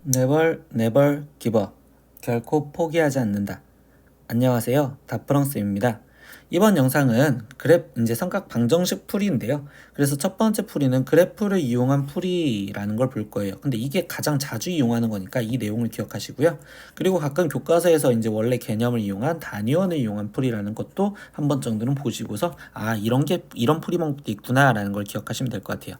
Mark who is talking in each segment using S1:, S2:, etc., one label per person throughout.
S1: Never, never give up. 결코 포기하지 않는다. 안녕하세요. 다프랑스입니다. 이번 영상은 이제 삼각 방정식 풀이인데요. 그래서 첫 번째 풀이는 그래프를 이용한 풀이라는 걸 볼 거예요. 근데 이게 가장 자주 이용하는 거니까 이 내용을 기억하시고요. 그리고 가끔 교과서에서 이제 원래 개념을 이용한 단위원을 이용한 풀이라는 것도 한 번 정도는 보시고서 이런 풀이 방법도 있구나라는 걸 기억하시면 될 것 같아요.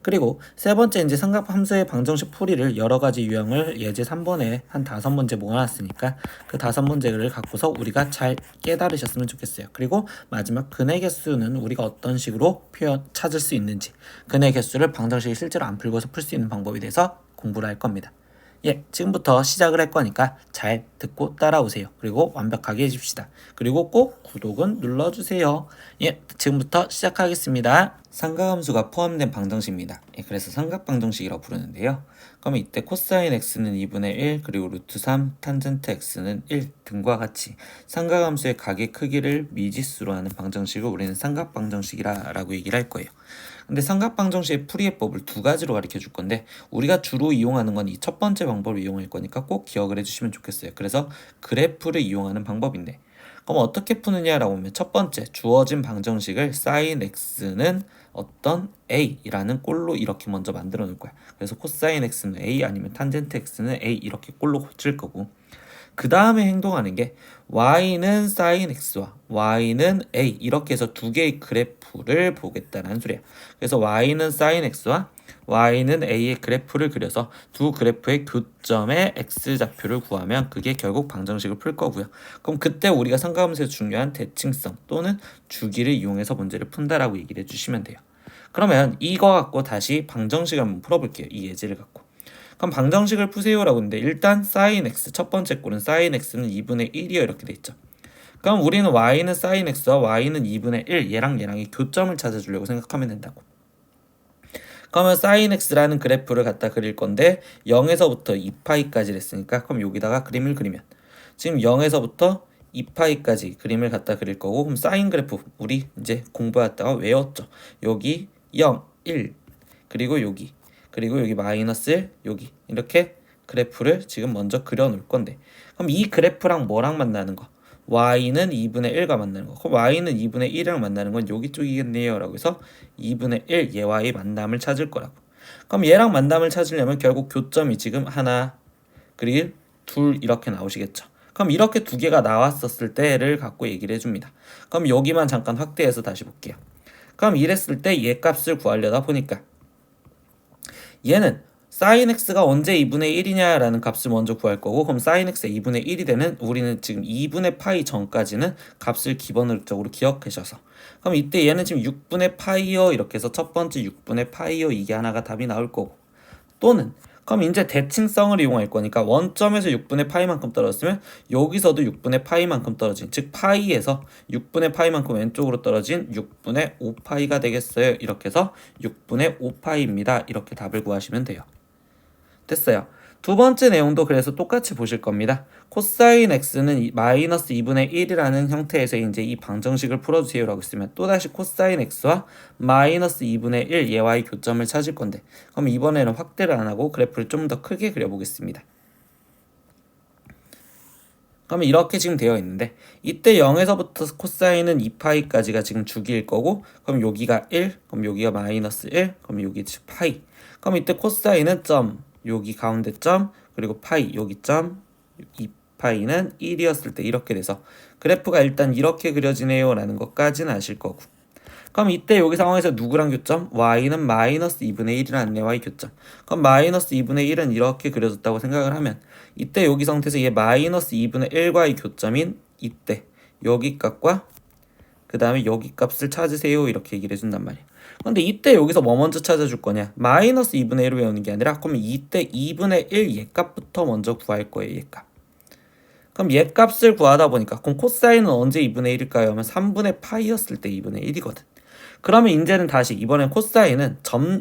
S1: 그리고 세 번째 이제 삼각 함수의 방정식 풀이를 여러 가지 유형을 예제 3번에 한 5문제 모아놨으니까 그 5문제를 갖고서 우리가 잘 깨달으셨으면 좋겠어요. 그리고 마지막 근의 개수는 우리가 어떤 식으로 찾을 수 있는지, 근의 개수를 방정식이 실제로 안 풀고서 풀 수 있는 방법에 대해서 공부를 할 겁니다. 지금부터 시작을 할 거니까 잘 듣고 따라오세요. 그리고 완벽하게 해줍시다. 그리고 꼭 구독은 눌러주세요. 지금부터 시작하겠습니다. 삼각함수가 포함된 방정식입니다. 그래서 삼각방정식이라고 부르는데요. 그러면 이때 코사인 x는 2분의 1, 그리고 루트 3, 탄젠트 x는 1 등과 같이 삼각함수의 각의 크기를 미지수로 하는 방정식을 우리는 삼각방정식이라고 얘기를 할 거예요. 근데 삼각방정식의 풀이해법을 두 가지로 가르쳐 줄 건데 우리가 주로 이용하는 건 이 첫 번째 방법을 이용할 거니까 꼭 기억을 해주시면 좋겠어요. 그래서 그래프를 이용하는 방법인데 그럼 어떻게 푸느냐라고 하면 첫 번째 주어진 방정식을 sin x는 어떤 a라는 꼴로 이렇게 먼저 만들어 놓을 거야. 그래서 코사인 x는 a 아니면 탄젠트 x는 a 이렇게 꼴로 고칠 거고 그 다음에 행동하는 게 y는 sin x와 y는 a 이렇게 해서 두 개의 그래프를 보겠다는 소리야. 그래서 y는 sin x와 y는 a의 그래프를 그려서 두 그래프의 교점의 x좌표를 구하면 그게 결국 방정식을 풀 거고요. 그럼 그때 우리가 삼각함수에서 중요한 대칭성 또는 주기를 이용해서 문제를 푼다라고 얘기를 해주시면 돼요. 그러면 이거 갖고 다시 방정식을 한번 풀어볼게요. 이 예제를 갖고. 그럼 방정식을 푸세요라고 했는데 일단 sin x 첫 번째 꼴은 sin x는 2분의 1이요 이렇게 돼 있죠. 그럼 우리는 y는 sin x와 y는 2분의 1 얘랑의 교점을 찾아주려고 생각하면 된다고. 그러면 sin x라는 그래프를 갖다 그릴 건데 0에서부터 2파이까지 했으니까 그럼 여기다가 그림을 그리면 지금 0에서부터 2파이까지 그림을 갖다 그릴 거고 그럼 사인 그래프 우리 이제 공부했다가 외웠죠. 여기 0, 1 그리고 여기 마이너스 1 여기 이렇게 그래프를 지금 먼저 그려 놓을 건데 그럼 이 그래프랑 뭐랑 만나는 거? y는 2분의 1과 만나는 거. 그럼 y는 2분의 1이랑 만나는 건 여기 쪽이겠네요 라고 해서 2분의 1 얘와의 만남을 찾을 거라고. 그럼 얘랑 만남을 찾으려면 결국 교점이 지금 하나 그리고 둘 이렇게 나오시겠죠. 그럼 이렇게 두 개가 나왔었을 때를 갖고 얘기를 해줍니다. 그럼 여기만 잠깐 확대해서 다시 볼게요. 그럼 이랬을 때 얘 값을 구하려다 보니까 얘는 sin x가 언제 2분의 1이냐라는 값을 먼저 구할 거고 그럼 sin x가 2분의 1이 되는 우리는 지금 2분의 파이 전까지는 값을 기본적으로 기억하셔서 그럼 이때 얘는 지금 6분의 파이요 이렇게 해서 첫 번째 6분의 파이요 이게 하나가 답이 나올 거고 또는 그럼 이제 대칭성을 이용할 거니까 원점에서 6분의 파이만큼 떨어졌으면 여기서도 6분의 파이만큼 떨어진 즉 파이에서 6분의 파이만큼 왼쪽으로 떨어진 6분의 5파이가 되겠어요. 이렇게 해서 6분의 5파이입니다. 이렇게 답을 구하시면 돼요. 됐어요. 두 번째 내용도 그래서 똑같이 보실 겁니다. 코사인 x는 마이너스 2분의 1이라는 형태에서 이제 이 방정식을 풀어주세요라고 했으면 또다시 코사인 x와 마이너스 2분의 1 얘와의 교점을 찾을 건데 그럼 이번에는 확대를 안 하고 그래프를 좀 더 크게 그려보겠습니다. 그러면 이렇게 지금 되어 있는데 이때 0에서부터 코사인은 2파이까지가 지금 주기일 거고 그럼 여기가 1, 그럼 여기가 마이너스 1, 그럼 여기 파이 그럼 이때 코사인은 점 여기 가운데 점 그리고 파이 여기 점 2파이는 1이었을 때 이렇게 돼서 그래프가 일단 이렇게 그려지네요 라는 것까지는 아실 거고 그럼 이때 여기 상황에서 누구랑 교점? y는 마이너스 2분의 1이라는 애와의 교점 그럼 마이너스 2분의 1은 이렇게 그려졌다고 생각을 하면 이때 여기 상태에서 얘 마이너스 2분의 1과의 교점인 이때 여기 값과 그 다음에 여기 값을 찾으세요 이렇게 얘기를 해준단 말이야. 근데 이때 여기서 뭐 먼저 찾아줄 거냐? 마이너스 2분의 1을 외우는 게 아니라 그러면 이때 2분의 1 얘값부터 먼저 구할 거예요. 얘값. 그럼 얘값을 구하다 보니까 그럼 코사인은 언제 2분의 1일까요? 하면 3분의 파이였을 때 2분의 1이거든. 그러면 이제는 다시 이번엔 코사인은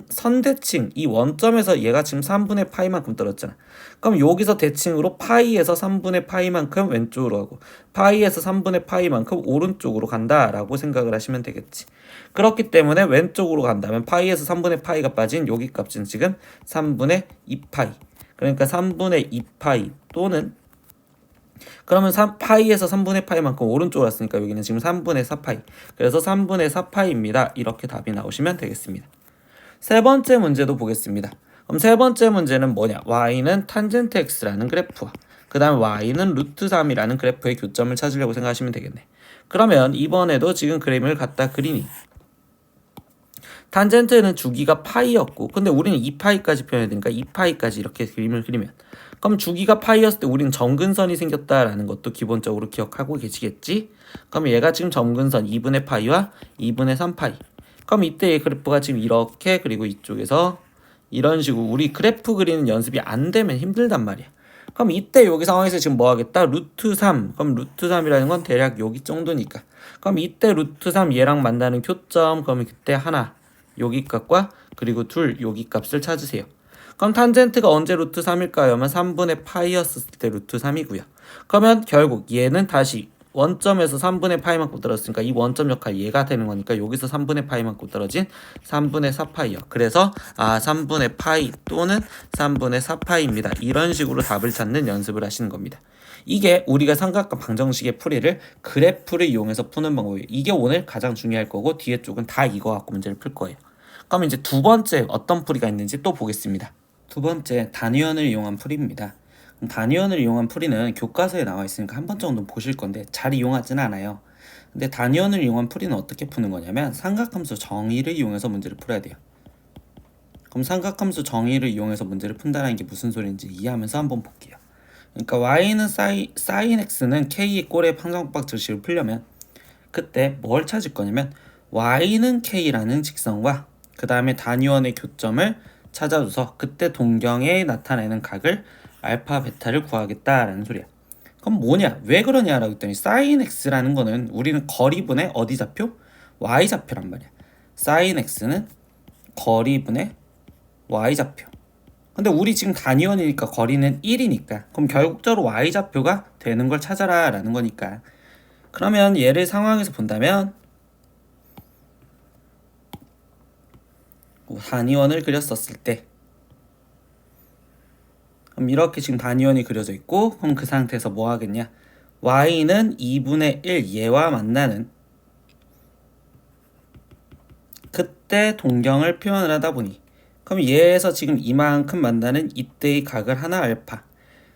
S1: 선대칭 이 원점에서 얘가 지금 3분의 파이만큼 떨어졌잖아. 그럼 여기서 대칭으로 파이에서 3분의 파이만큼 왼쪽으로 가고 파이에서 3분의 파이만큼 오른쪽으로 간다라고 생각을 하시면 되겠지. 그렇기 때문에 왼쪽으로 간다면 파이에서 3분의 파이가 빠진 여기 값은 지금 3분의 2파이. 그러니까 3분의 2파이 또는 그러면 파이에서 3분의 파이만큼 오른쪽으로 왔으니까 여기는 지금 3분의 4파이. 그래서 3분의 4파이입니다. 이렇게 답이 나오시면 되겠습니다. 세 번째 문제도 보겠습니다. 그럼 세 번째 문제는 뭐냐? y는 탄젠트 x라는 그래프와 그 다음에 y는 루트 3이라는 그래프의 교점을 찾으려고 생각하시면 되겠네. 그러면 이번에도 지금 그림을 갖다 그리니 탄젠트는 주기가 파이였고 근데 우리는 2파이까지 표현해야 되니까 2파이까지 이렇게 그림을 그리면 그럼 주기가 파이였을 때 우리는 점근선이 생겼다라는 것도 기본적으로 기억하고 계시겠지? 그럼 얘가 지금 점근선 2분의 파이와 2분의 3파이. 그럼 이때 이 그래프가 지금 이렇게 그리고 이쪽에서 이런 식으로 우리 그래프 그리는 연습이 안 되면 힘들단 말이야. 그럼 이때 여기 상황에서 지금 뭐 하겠다? 루트 3. 그럼 루트 3이라는 건 대략 여기 정도니까. 그럼 이때 루트 3 얘랑 만나는 교점. 그러면 그때 하나 여기 값과 그리고 둘 여기 값을 찾으세요. 그럼 탄젠트가 언제 루트 3일까요? 하면 3분의 파이였을 때 루트 3이고요. 그러면 결국 얘는 다시 원점에서 3분의 파이만큼 떨어졌으니까 이 원점 역할 얘가 되는 거니까 여기서 3분의 파이만큼 떨어진 3분의 4파이요. 그래서 3분의 파이 또는 3분의 4파이입니다. 이런 식으로 답을 찾는 연습을 하시는 겁니다. 이게 우리가 삼각형 방정식의 풀이를 그래프를 이용해서 푸는 방법이에요. 이게 오늘 가장 중요할 거고 뒤에 쪽은 다 이거 갖고 문제를 풀 거예요. 그럼 이제 두 번째 어떤 풀이가 있는지 또 보겠습니다. 두 번째 단위원을 이용한 풀이입니다. 단위원을 이용한 풀이는 교과서에 나와 있으니까 한 번 정도 보실 건데 잘 이용하지는 않아요. 근데 단위원을 이용한 풀이는 어떻게 푸는 거냐면 삼각함수 정의를 이용해서 문제를 풀어야 돼요. 그럼 삼각함수 정의를 이용해서 문제를 푼다는 게 무슨 소리인지 이해하면서 한번 볼게요. 그러니까 y는 sin x는 k의 꼴의 판정박 즉식을 풀려면 그때 뭘 찾을 거냐면 y는 k라는 직선과 그 다음에 단위원의 교점을 찾아줘서 그때 동경에 나타내는 각을 알파 베타를 구하겠다라는 소리야. 그럼 뭐냐? 왜 그러냐라고 했더니 sin x라는 거는 우리는 거리분의 어디 좌표? y 좌표란 말이야. sin x는 거리분의 y 좌표. 근데 우리 지금 단위원이니까 거리는 1이니까 그럼 결국적으로 y 좌표가 되는 걸 찾아라 라는 거니까 그러면 얘를 상황에서 본다면 단위원을 그렸었을 때 그럼 이렇게 지금 단위원이 그려져 있고 그럼 그 상태에서 뭐 하겠냐? y는 2분의 1 얘와 만나는 그때 동경을 표현을 하다 보니 그럼 얘에서 지금 이만큼 만나는 이때의 각을 하나 알파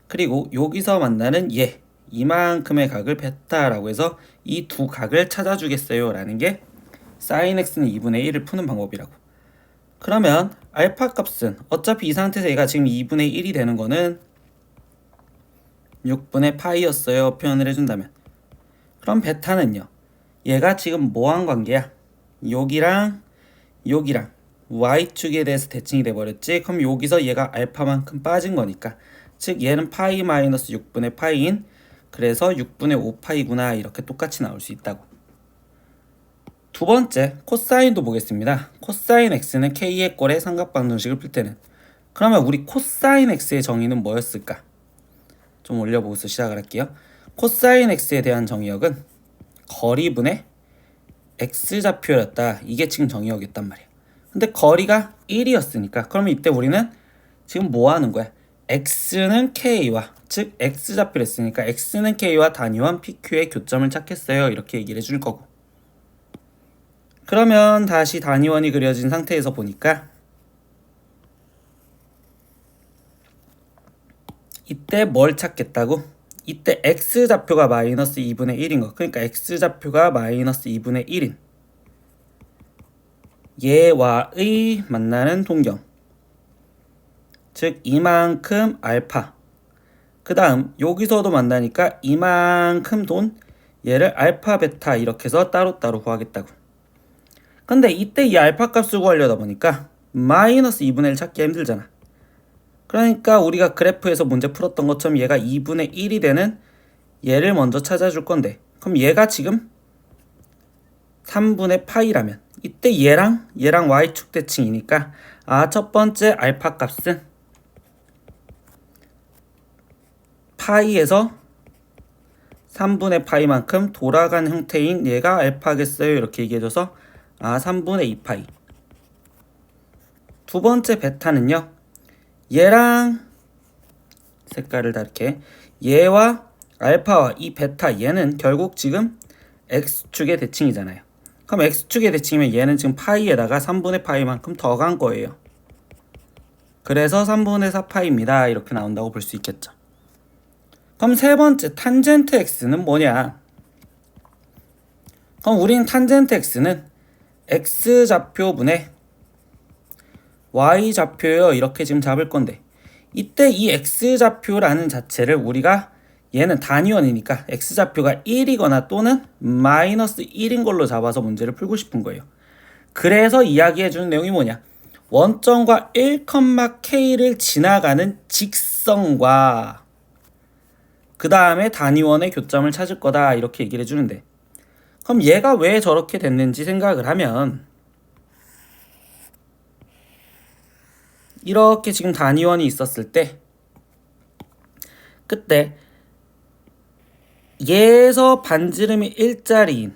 S1: 그리고 여기서 만나는 얘 이만큼의 각을 베타라고 해서 이 두 각을 찾아주겠어요 라는 게 sin x는 2분의 1을 푸는 방법이라고. 그러면 알파 값은 어차피 이 상태에서 얘가 지금 2분의 1이 되는 거는 6분의 파이였어요 표현을 해준다면 그럼 베타는요 얘가 지금 뭐한 관계야? 여기랑 여기랑 y축에 대해서 대칭이 돼버렸지. 그럼 여기서 얘가 알파만큼 빠진 거니까 즉 얘는 파이 마이너스 6분의 파이인 그래서 6분의 5파이구나 이렇게 똑같이 나올 수 있다고. 두 번째 코사인도 보겠습니다. 코사인 x는 k의 꼴의 삼각방정식을 풀 때는 그러면 우리 코사인 x의 정의는 뭐였을까? 좀 올려보고서 시작을 할게요. 코사인 x에 대한 정의역은 거리분의 x좌표였다. 이게 지금 정의역이었단 말이야. 근데 거리가 1이었으니까 그러면 이때 우리는 지금 뭐 하는 거야? x는 k와 즉 x좌표를 했으니까 x는 k와 단위원 pq의 교점을 찾겠어요. 이렇게 얘기를 해줄 거고 그러면 다시 단위원이 그려진 상태에서 보니까 이때 뭘 찾겠다고? 이때 x좌표가 마이너스 2분의 1인 거. 그러니까 x좌표가 마이너스 2분의 1인 얘와의 만나는 동경 즉 이만큼 알파 그 다음 여기서도 만나니까 이만큼 돈 얘를 알파 베타 이렇게 해서 따로따로 구하겠다고. 근데 이때 이 알파 값을 구하려다 보니까 마이너스 2분의 1 찾기가 힘들잖아. 그러니까 우리가 그래프에서 문제 풀었던 것처럼 얘가 2분의 1이 되는 얘를 먼저 찾아줄 건데 그럼 얘가 지금 3분의 파이라면 이때 얘랑 y축 대칭이니까 첫 번째 알파 값은 파이에서 3분의 파이만큼 돌아간 형태인 얘가 알파겠어요. 이렇게 얘기해줘서 3분의 2파이. 두 번째 베타는요. 얘랑 색깔을 다르게 얘와 알파와 이 베타 얘는 결국 지금 x축의 대칭이잖아요. 그럼 x축의 대칭이면 얘는 지금 파이에다가 3분의 파이만큼 더 간 거예요. 그래서 3분의 4파이입니다. 이렇게 나온다고 볼 수 있겠죠. 그럼 세 번째 탄젠트 x는 뭐냐? 그럼 우린 탄젠트 x는 x좌표분의 y좌표요. 이렇게 지금 잡을 건데 이때 이 x좌표라는 자체를 우리가 얘는 단위원이니까 x좌표가 1이거나 또는 마이너스 1인 걸로 잡아서 문제를 풀고 싶은 거예요. 그래서 이야기해주는 내용이 뭐냐? 원점과 1,k를 지나가는 직선과 그 다음에 단위원의 교점을 찾을 거다 이렇게 얘기를 해주는데 그럼 얘가 왜 저렇게 됐는지 생각을 하면 이렇게 지금 단위원이 있었을 때 그때 얘에서 반지름이 일자리인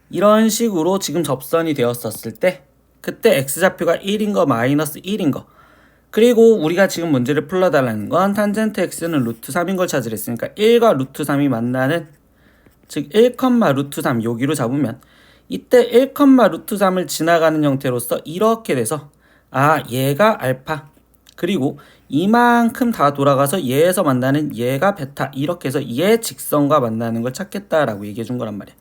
S1: 이런 식으로 지금 접선이 되었었을 때 그때 x좌표가 1인 거 마이너스 1인 거 그리고 우리가 지금 문제를 풀어달라는 건 탄젠트 x는 루트 3인 걸 찾으려 했으니까 1과 루트 3이 만나는 즉 1, 루트 3 여기로 잡으면 이때 1, 루트 3을 지나가는 형태로서 이렇게 돼서 얘가 알파 그리고 이만큼 다 돌아가서 얘에서 만나는 얘가 베타 이렇게 해서 얘 직선과 만나는 걸 찾겠다라고 얘기해 준 거란 말이야.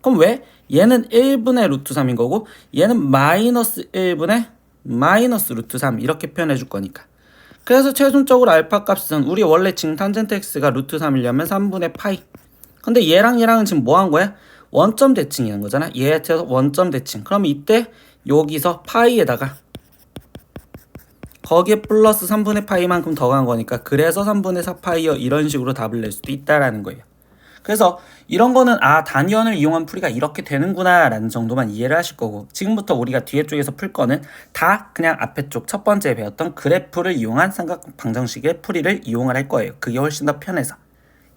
S1: 그럼 왜? 얘는 1분의 루트 3인 거고 얘는 마이너스 1분의 마이너스 루트 3 이렇게 표현해 줄 거니까. 그래서 최종적으로 알파 값은 우리 원래 지금 탄젠트 x가 루트 3이려면 3분의 파이. 근데 얘랑은 지금 뭐 한 거야? 원점 대칭이란 거잖아. 얘한테서 원점 대칭. 그럼 이때 여기서 파이에다가 거기에 플러스 3분의 파이만큼 더 간 거니까 그래서 3분의 4파이어 이런 식으로 답을 낼 수도 있다라는 거예요. 그래서 이런 거는 단위원을 이용한 풀이가 이렇게 되는구나 라는 정도만 이해를 하실 거고 지금부터 우리가 뒤에 쪽에서 풀 거는 다 그냥 앞에 쪽 첫 번째 배웠던 그래프를 이용한 삼각 방정식의 풀이를 이용을 할 거예요. 그게 훨씬 더 편해서.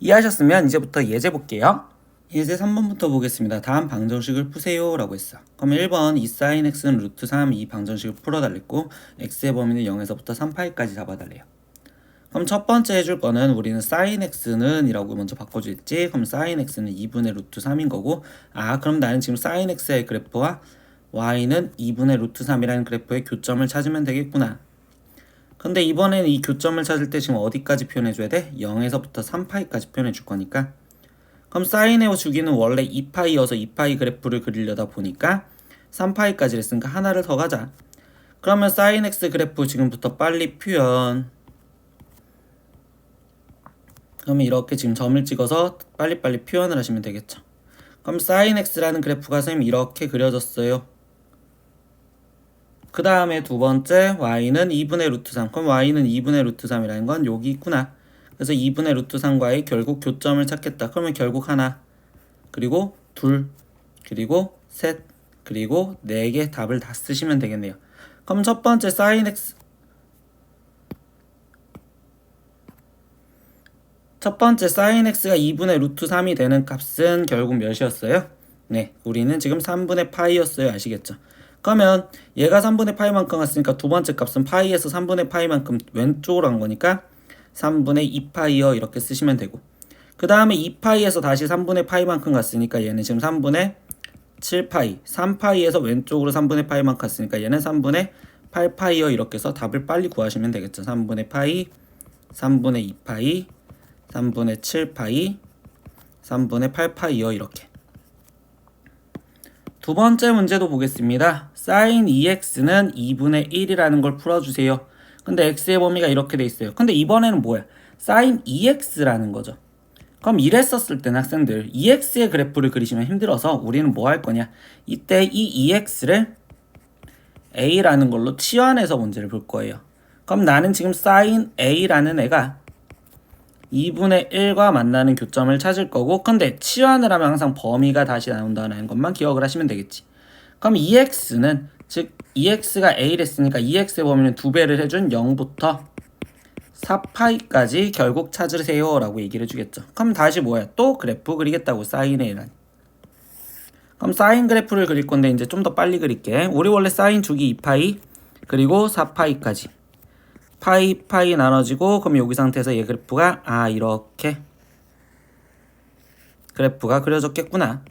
S1: 이해하셨으면 이제부터 예제 볼게요. 예제 3번부터 보겠습니다. 다음 방정식을 푸세요 라고 했어. 그러면 1번 이 sin x는 루트 3 이 방정식을 풀어달랬고 x의 범위는 0에서부터 3파이까지 잡아달래요. 그럼 첫 번째 해줄 거는 우리는 sin x는 이라고 먼저 바꿔주겠지. 그럼 sin x는 2분의 루트 3인 거고 그럼 나는 지금 sin x의 그래프와 y는 2분의 루트 3이라는 그래프의 교점을 찾으면 되겠구나. 근데 이번에는 이 교점을 찾을 때 지금 어디까지 표현해줘야 돼? 0에서부터 3파이까지 표현해줄 거니까 그럼 사인의 주기는 원래 2파이여서 2파이 그래프를 그리려다 보니까 3파이까지 했으니까 하나를 더 가자. 그러면 sin x 그래프 지금부터 빨리 표현. 그러면 이렇게 지금 점을 찍어서 빨리빨리 표현을 하시면 되겠죠. 그럼 sin x라는 그래프가 선생님 이렇게 그려졌어요. 그 다음에 두 번째 y는 2분의 루트 3. 그럼 y는 2분의 루트 3이라는 건 여기 있구나. 그래서 2분의 루트 3과의 결국 교점을 찾겠다. 그러면 결국 하나, 그리고 둘, 그리고 셋, 그리고 4개 답을 다 쓰시면 되겠네요. 그럼 첫 번째 sin x 첫 번째 sin x가 2분의 루트 3이 되는 값은 결국 몇이었어요? 네, 우리는 지금 3분의 파이였어요. 아시겠죠? 그러면 얘가 3분의 파이만큼 갔으니까 두 번째 값은 파이에서 3분의 파이만큼 왼쪽으로 간 거니까 3분의 2파이어 이렇게 쓰시면 되고 그 다음에 2파이에서 다시 3분의 파이만큼 갔으니까 얘는 지금 3분의 7파이 3파이에서 왼쪽으로 3분의 파이만큼 갔으니까 얘는 3분의 8파이어 이렇게 해서 답을 빨리 구하시면 되겠죠. 3분의 파이 3분의 2파이 3분의 7파이 3분의 8파이어 이렇게. 두 번째 문제도 보겠습니다. sin 2x는 2분의 1이라는 걸 풀어주세요. 근데 x의 범위가 이렇게 돼 있어요. 근데 이번에는 뭐야? sin 2x라는 거죠. 그럼 이랬었을 때는 학생들 2x의 그래프를 그리시면 힘들어서 우리는 뭐 할 거냐? 이때 이 2x를 a라는 걸로 치환해서 문제를 볼 거예요. 그럼 나는 지금 sin a라는 애가 2분의 1과 만나는 교점을 찾을 거고 근데 치환을 하면 항상 범위가 다시 나온다는 것만 기억을 하시면 되겠지. 그럼 2x는 즉 2x가 a를 했으니까 2x의 범위는 2배를 해준 0부터 4파이까지 결국 찾으세요 라고 얘기를 해주겠죠. 그럼 다시 뭐야? 또 그래프 그리겠다고 사인 a라니. 그럼 사인 그래프를 그릴 건데 이제 좀 더 빨리 그릴게. 우리 원래 사인 주기 2파이 그리고 4파이까지 파이 나눠지고 그럼 여기 상태에서 얘 그래프가 이렇게 그래프가 그려졌겠구나.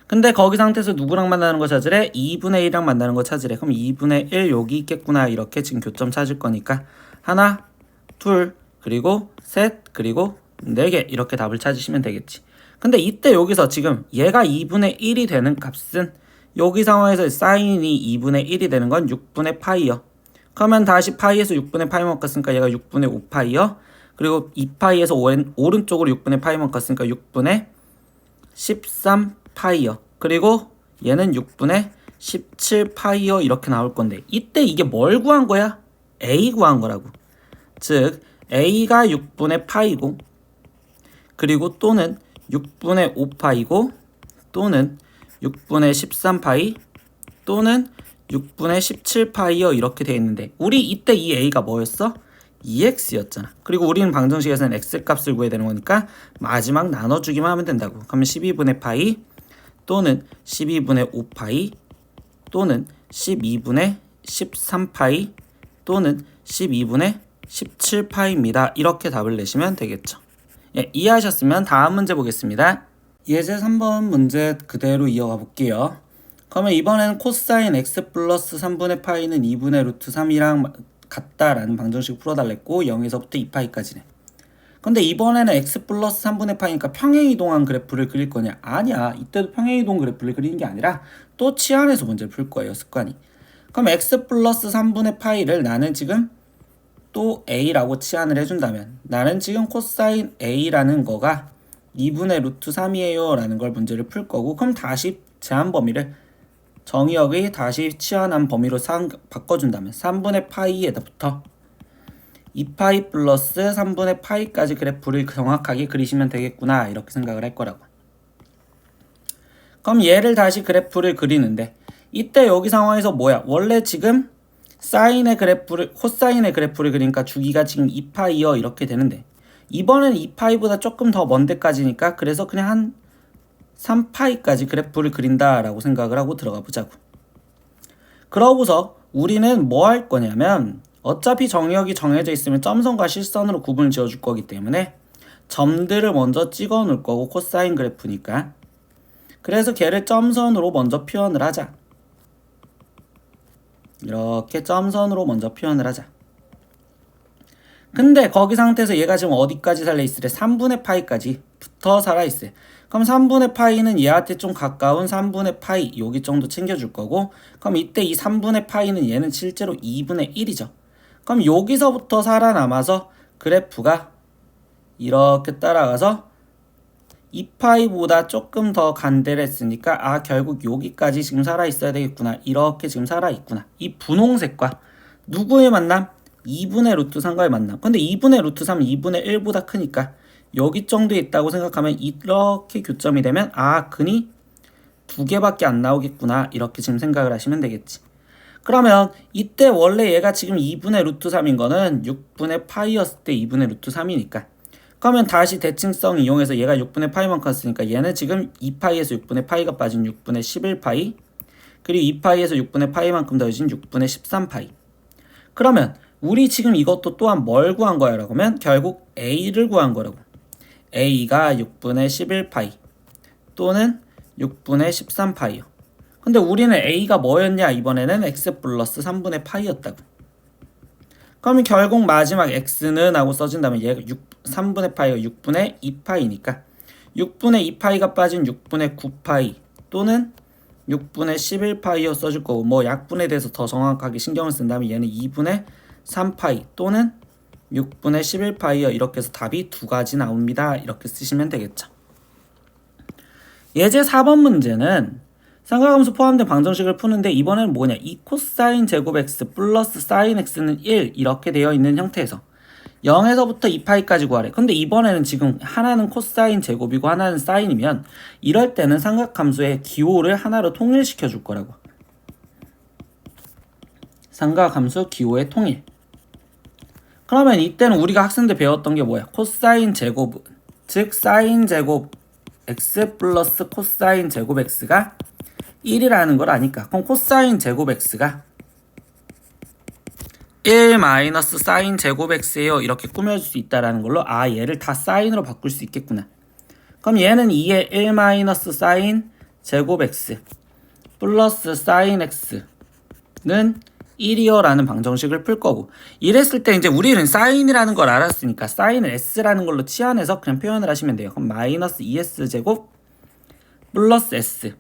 S1: 근데 거기 상태에서 누구랑 만나는 거 찾으래? 2분의 1이랑 만나는 거 찾으래. 그럼 2분의 1 여기 있겠구나. 이렇게 지금 교점 찾을 거니까 하나, 둘, 그리고 셋, 그리고 4개 이렇게 답을 찾으시면 되겠지. 근데 이때 여기서 지금 얘가 2분의 1이 되는 값은 여기 상황에서 사인이 2분의 1이 되는 건 6분의 파이요. 그러면 다시 파이에서 6분의 파이 먹었으니까 얘가 6분의 5파이요. 그리고 2파이에서 오른쪽으로 6분의 파이 먹었으니까 6분의 13파이요. 그리고 얘는 6분의 17파이요. 이렇게 나올 건데 이때 이게 뭘 구한 거야? A 구한 거라고. 즉 A가 6분의 파이고 그리고 또는 6분의 5파이고 또는 6분의 13파이 또는 6분의 17파이요. 이렇게 돼 있는데 우리 이때 이 A가 뭐였어? 2x였잖아. 그리고 우리는 방정식에서는 x값을 구해야 되는 거니까 마지막 나눠주기만 하면 된다고. 그러면 12분의 파이 또는 12분의 5파이 또는 12분의 13파이 또는 12분의 17파이입니다. 이렇게 답을 내시면 되겠죠. 예, 이해하셨으면 다음 문제 보겠습니다. 예제 3번 문제 그대로 이어가 볼게요. 그러면 이번에는 코사인 x 플러스 3분의 파이는 2분의 루트 3이랑 같다라는 방정식 풀어달랬고 0에서부터 2파이까지네. 근데 이번에는 x 플러스 3분의 파이니까 평행이동한 그래프를 그릴 거냐? 아니야. 이때도 평행이동 그래프를 그리는 게 아니라 또 치환해서 문제를 풀 거예요. 습관이. 그럼 x 플러스 3분의 파이를 나는 지금 또 a라고 치환을 해준다면 나는 지금 코사인 a라는 거가 2분의 루트 3이에요 라는 걸 문제를 풀 거고 그럼 다시 제한 범위를 정의역의 다시 치환한 범위로 바꿔준다면 3분의 파이에다부터 2파이 플러스 3분의 파이까지 그래프를 정확하게 그리시면 되겠구나 이렇게 생각을 할 거라고. 그럼 얘를 다시 그래프를 그리는데 이때 여기 상황에서 뭐야? 원래 지금 코사인의 그래프를 그리니까 주기가 지금 2파이요 이렇게 되는데 이번엔 2파이보다 조금 더 먼 데까지니까 그래서 그냥 한 3파이까지 그래프를 그린다라고 생각을 하고 들어가 보자고. 그러고서 우리는 뭐 할 거냐면 어차피 정의역이 정해져 있으면 점선과 실선으로 구분을 지어줄 거기 때문에 점들을 먼저 찍어 놓을 거고 코사인 그래프니까 그래서 걔를 점선으로 먼저 표현을 하자. 이렇게 점선으로 먼저 표현을 하자. 근데 거기 상태에서 얘가 지금 어디까지 살아있으래? 3분의 파이까지 붙어 살아있어요. 그럼 3분의 파이는 얘한테 좀 가까운 3분의 파이 여기 정도 챙겨줄 거고 그럼 이때 이 3분의 파이는 얘는 실제로 2분의 1이죠. 그럼 여기서부터 살아남아서 그래프가 이렇게 따라가서 2파이보다 조금 더 간대를 했으니까 결국 여기까지 지금 살아있어야 되겠구나. 이렇게 지금 살아있구나. 이 분홍색과 누구의 만남? 2분의 루트 3과의 만남. 근데 2분의 루트 3은 2분의 1보다 크니까 여기 정도에 있다고 생각하면 이렇게 교점이 되면 근이 2개밖에 안 나오겠구나. 이렇게 지금 생각을 하시면 되겠지. 그러면 이때 원래 얘가 지금 2분의 루트 3인 거는 6분의 파이였을 때 2분의 루트 3이니까 그러면 다시 대칭성 이용해서 얘가 6분의 파이만큼 썼으니까 얘는 지금 2파이에서 6분의 파이가 빠진 6분의 11파이 그리고 2파이에서 6분의 파이만큼 더해진 6분의 13파이. 그러면 우리 지금 이것도 또한 뭘 구한 거야 라고 하면 결국 A를 구한 거라고. A가 6분의 11파이 또는 6분의 13파이요. 근데 우리는 A가 뭐였냐? 이번에는 X 플러스 3분의 파이였다고. 그러면 결국 마지막 X는 하고 써진다면 얘가 3분의 파이가 6분의 2파이니까 6분의 2파이가 빠진 6분의 9파이 또는 6분의 11파이어 써줄 거고 뭐 약분에 대해서 더 정확하게 신경을 쓴다면 얘는 2분의 3파이 또는 6분의 11파이어 이렇게 해서 답이 두 가지 나옵니다. 이렇게 쓰시면 되겠죠. 예제 4번 문제는 삼각함수 포함된 방정식을 푸는데 이번에는 뭐냐? 2 코사인 제곱 x 플러스 사인 x는 1 이렇게 되어 있는 형태에서 0에서부터 2파이까지 구하래. 근데 이번에는 지금 하나는 코사인 제곱이고 하나는 사인이면 이럴 때는 삼각함수의 기호를 하나로 통일시켜 줄 거라고. 삼각함수 기호의 통일. 그러면 이때는 우리가 학생 때 배웠던 게 뭐야? 코사인 제곱, 즉 사인 제곱 x 플러스 코사인 제곱 x가 1이라는 걸 아니까. 그럼 코사인 제곱 x가 1 마이너스 사인 제곱 x예요. 이렇게 꾸며줄 수 있다라는 걸로 얘를 다 사인으로 바꿀 수 있겠구나. 그럼 얘는 2의 1 마이너스 사인 제곱 x 플러스 사인 x는 1이요 라는 방정식을 풀 거고, 이랬을 때 이제 우리는 사인이라는 걸 알았으니까 사인을 s라는 걸로 치환해서 그냥 표현을 하시면 돼요. 그럼 마이너스 2s 제곱 플러스 s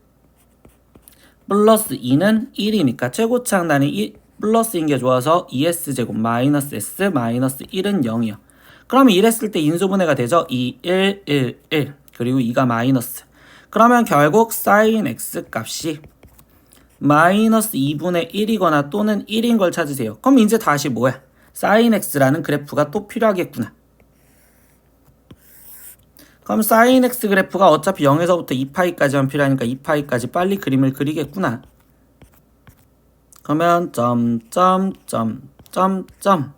S1: 플러스 2는 1이니까 최고차항단이 플러스인 게 좋아서 2s 제곱 마이너스 s 마이너스 1은 0이요. 그러면 이랬을 때 인수분해가 되죠. 2, 1, 1, 1 그리고 2가 마이너스. 그러면 결국 사인 x 값이 마이너스 2분의 1이거나 또는 1인 걸 찾으세요. 그럼 이제 다시 뭐야? 사인 x라는 그래프가 또 필요하겠구나. 그럼 사인 x 그래프가 어차피 0에서부터 2파이까지만 필요하니까 2파이까지 빨리 그림을 그리겠구나. 그러면 점점점점점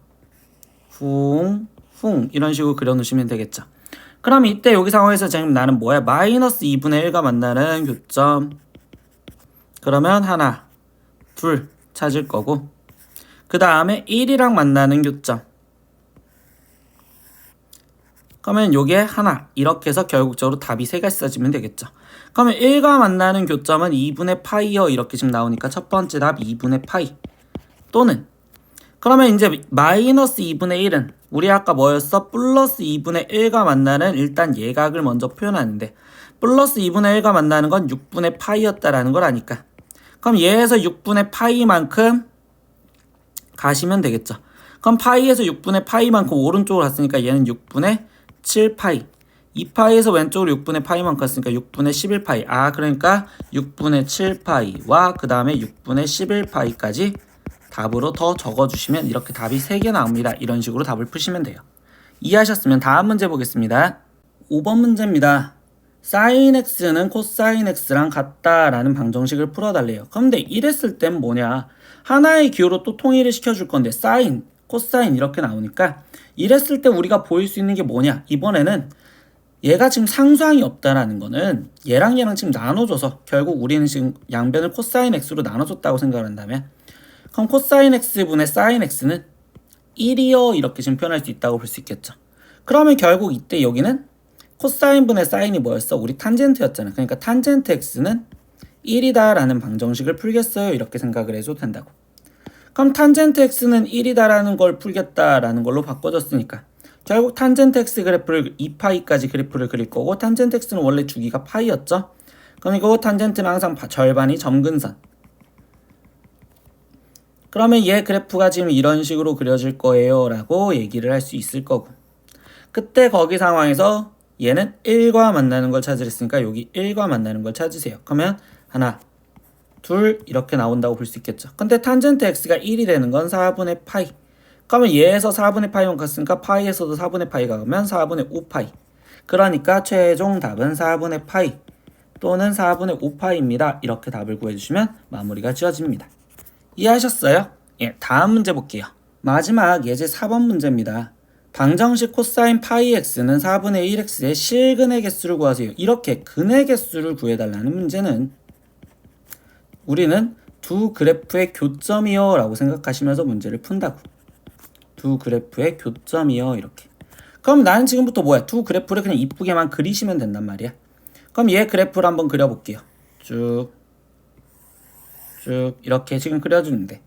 S1: 쿵쿵 이런 식으로 그려놓으시면 되겠죠. 그럼 이때 여기 상황에서 지금 나는 뭐야? 마이너스 2분의 1과 만나는 교점. 그러면 하나, 둘 찾을 거고, 그 다음에 1이랑 만나는 교점. 그러면 요게 하나, 이렇게 해서 결국적으로 답이 3가 써지면 되겠죠. 그러면 1과 만나는 교점은 2분의 파이요 이렇게 지금 나오니까 첫 번째 답 2분의 파이. 또는 그러면 이제 마이너스 2분의 1은 우리 아까 뭐였어? 플러스 2분의 1과 만나는 일단 예각을 먼저 표현하는데, 플러스 2분의 1과 만나는 건 6분의 파이였다라는 걸 아니까, 그럼 얘에서 6분의 파이만큼 가시면 되겠죠. 그럼 파이에서 6분의 파이만큼 오른쪽으로 갔으니까 얘는 6분의 7파이. 2파이에서 왼쪽으로 6분의 파이만큼 갔으니까 6분의 11파이. 그러니까 6분의 7파이와 그 다음에 6분의 11파이까지 답으로 더 적어주시면 이렇게 답이 3개 나옵니다. 이런 식으로 답을 푸시면 돼요. 이해하셨으면 다음 문제 보겠습니다. 5번 문제입니다. 사인 x는 코사인 x랑 같다라는 방정식을 풀어달래요. 그런데 이랬을 땐 뭐냐? 하나의 기호로 또 통일을 시켜줄 건데 사인, 코사인 이렇게 나오니까 이랬을 때 우리가 보일 수 있는 게 뭐냐? 이번에는 얘가 지금 상수항이 없다라는 거는 얘랑 얘랑 지금 나눠줘서 결국 우리는 지금 양변을 코사인 x로 나눠줬다고 생각을 한다면, 그럼 코사인 x분의 사인 x는 1이요 이렇게 지금 표현할 수 있다고 볼 수 있겠죠. 그러면 결국 이때 여기는 코사인분의 사인이 뭐였어? 우리 탄젠트였잖아. 그러니까 탄젠트 x는 1이다 라는 방정식을 풀겠어요 이렇게 생각을 해줘도 된다고. 그럼 탄젠트 x는 1이다 라는 걸 풀겠다라는 걸로 바꿔줬으니까 결국 탄젠트 x 그래프를 2파이까지 그래프를 그릴 거고, 탄젠트 x는 원래 주기가 파이였죠. 그러니까 탄젠트는 항상 절반이 점근선. 그러면 얘 그래프가 지금 이런 식으로 그려질 거예요 라고 얘기를 할 수 있을 거고, 그때 거기 상황에서 얘는 1과 만나는 걸 찾으랬으니까 여기 1과 만나는 걸 찾으세요. 그러면 하나, 둘 이렇게 나온다고 볼 수 있겠죠. 근데 탄젠트 x가 1이 되는 건 4분의 파이. 그러면 얘에서 4분의 파이만 갔으니까 파이에서도 4분의 파이가 가면 4분의 5파이. 그러니까 최종 답은 4분의 파이 또는 4분의 5파이입니다. 이렇게 답을 구해주시면 마무리가 지어집니다. 이해하셨어요? 예, 다음 문제 볼게요. 마지막 예제 4번 문제입니다. 방정식 코사인 파이 x는 4분의 1x의 실근의 개수를 구하세요. 이렇게 근의 개수를 구해달라는 문제는 우리는 두 그래프의 교점이요 라고 생각하시면서 문제를 푼다고. 두 그래프의 교점이요 이렇게. 그럼 나는 지금부터 뭐야? 두 그래프를 그냥 이쁘게만 그리시면 된단 말이야. 그럼 얘 그래프를 한번 그려볼게요. 쭉 이렇게 지금 그려주는데,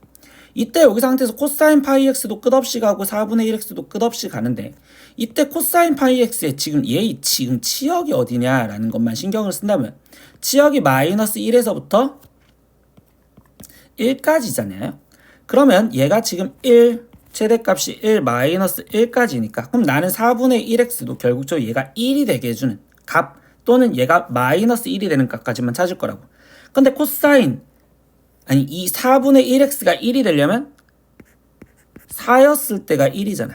S1: 이때 여기 상태에서 코사인 파이 x도 끝없이 가고 4분의 1x도 끝없이 가는데, 이때 코사인 파이 x의 지금 얘 지금 치역이 어디냐라는 것만 신경을 쓴다면 치역이 마이너스 1에서부터 1까지잖아요. 그러면 얘가 지금 1 최대값이 1 마이너스 1까지니까 그럼 나는 4분의 1x도 결국적으로 얘가 1이 되게 해주는 값 또는 얘가 마이너스 1이 되는 값까지만 찾을 거라고. 근데 코사인 이 4분의 1x가 1이 되려면 4였을 때가 1이잖아.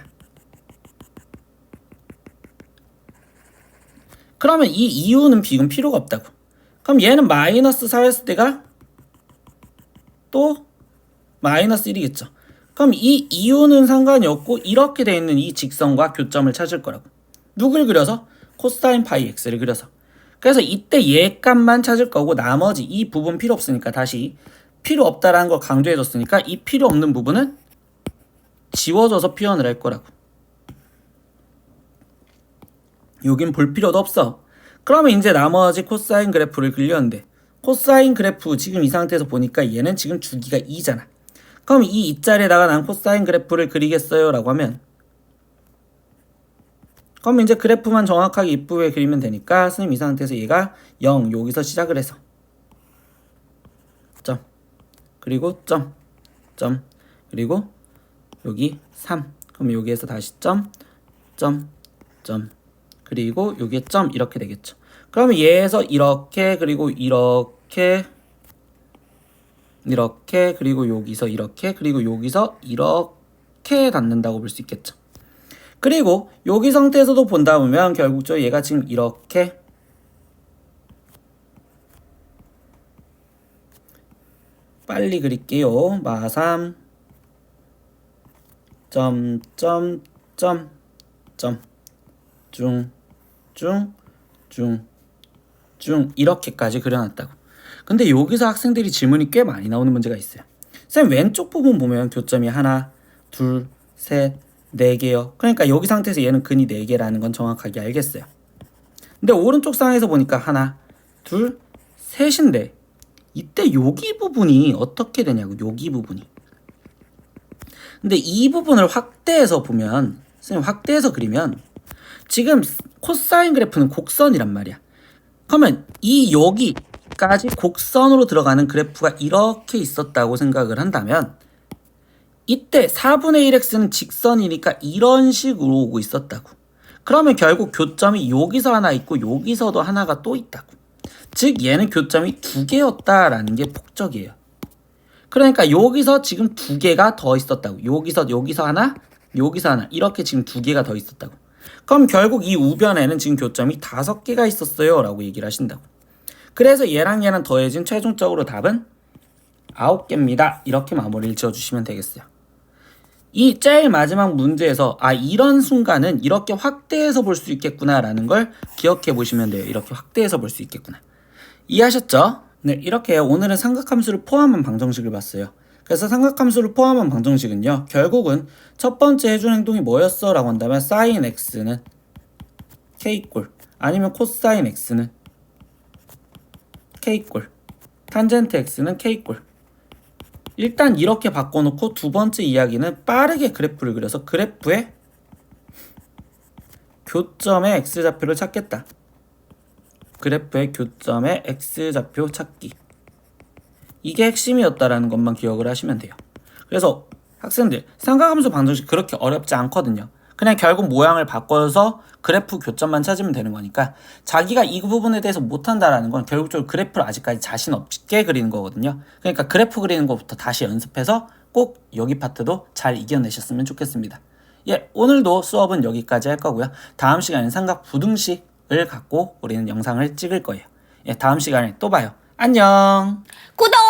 S1: 그러면 이 이유는 비근 필요가 없다고. 그럼 얘는 마이너스 4였을 때가 또 마이너스 1이겠죠. 그럼 이 이유는 상관이 없고 이렇게 돼 있는 이 직선과 교점을 찾을 거라고. 누굴 그려서? 코사인 파이 x를 그려서. 그래서 이때 얘 값만 찾을 거고 나머지 이 부분 필요 없으니까 다시 필요 없다라는 걸 강조해 줬으니까 이 필요 없는 부분은 지워져서 표현을 할 거라고. 여긴 볼 필요도 없어. 그러면 이제 나머지 코사인 그래프를 그렸는데 코사인 그래프 지금 이 상태에서 보니까 얘는 지금 주기가 2잖아. 그럼 이 자리에다가 난 코사인 그래프를 그리겠어요 라고 하면 그럼 이제 그래프만 정확하게 입부에 그리면 되니까 선생님 이 상태에서 얘가 0 여기서 시작을 해서 점 그리고 점 그리고 여기 3 그럼 여기에서 다시 점 그리고 여기에 점 이렇게 되겠죠. 그러면 얘에서 이렇게 그리고 이렇게 그리고 여기서 이렇게 그리고 여기서 이렇게 닿는다고 볼 수 있겠죠. 그리고 여기 상태에서도 본다 보면 결국적으로 얘가 지금 이렇게 빨리 그릴게요. 마삼 중 이렇게까지 그려놨다고. 근데 여기서 학생들이 질문이 꽤 많이 나오는 문제가 있어요. 쌤 왼쪽 부분 보면 교점이 하나, 둘, 셋, 4개요. 그러니까 여기 상태에서 얘는 근이 4개라는 건 정확하게 알겠어요. 근데 오른쪽 상에서 보니까 하나, 둘, 셋인데 이때 여기 부분이 어떻게 되냐고. 여기 부분이. 근데 이 부분을 확대해서 보면 선생님 확대해서 그리면 지금 코사인 그래프는 곡선이란 말이야. 그러면 이 여기까지 곡선으로 들어가는 그래프가 이렇게 있었다고 생각을 한다면 이때 4분의 1x는 직선이니까 이런 식으로 오고 있었다고. 그러면 결국 교점이 여기서 하나 있고 여기서도 하나가 또 있다고. 즉 얘는 교점이 2개였다라는 게 폭적이에요. 그러니까 여기서 지금 2개가 더 있었다고. 여기서 하나 이렇게 지금 2개가 더 있었다고. 그럼 결국 이 우변에는 지금 교점이 5개가 있었어요 라고 얘기를 하신다고. 그래서 얘랑 얘랑 더해진 최종적으로 답은 9개입니다. 이렇게 마무리를 지어주시면 되겠어요. 이 제일 마지막 문제에서 이런 순간은 이렇게 확대해서 볼 수 있겠구나 라는 걸 기억해 보시면 돼요. 이렇게 확대해서 볼 수 있겠구나. 이해하셨죠? 네, 이렇게 오늘은 삼각함수를 포함한 방정식을 봤어요. 그래서 삼각함수를 포함한 방정식은요, 결국은 첫 번째 해준 행동이 뭐였어? 라고 한다면 sin x는 k꼴 아니면 코사인 x는 k꼴 탄젠트 x는 k꼴. 일단 이렇게 바꿔놓고 두 번째 이야기는 빠르게 그래프를 그려서 그래프의 교점의 x좌표를 찾겠다. 그래프의 교점의 x좌표 찾기. 이게 핵심이었다라는 것만 기억을 하시면 돼요. 그래서 학생들 삼각함수 방정식 그렇게 어렵지 않거든요. 그냥 결국 모양을 바꿔서 그래프 교점만 찾으면 되는 거니까 자기가 이 부분에 대해서 못한다라는 건 결국적으로 그래프를 아직까지 자신 없게 그리는 거거든요. 그러니까 그래프 그리는 것부터 다시 연습해서 꼭 여기 파트도 잘 이겨내셨으면 좋겠습니다. 예, 오늘도 수업은 여기까지 할 거고요. 다음 시간엔 삼각 부등식을 갖고 우리는 영상을 찍을 거예요. 예, 다음 시간에 또 봐요. 안녕.
S2: 구독!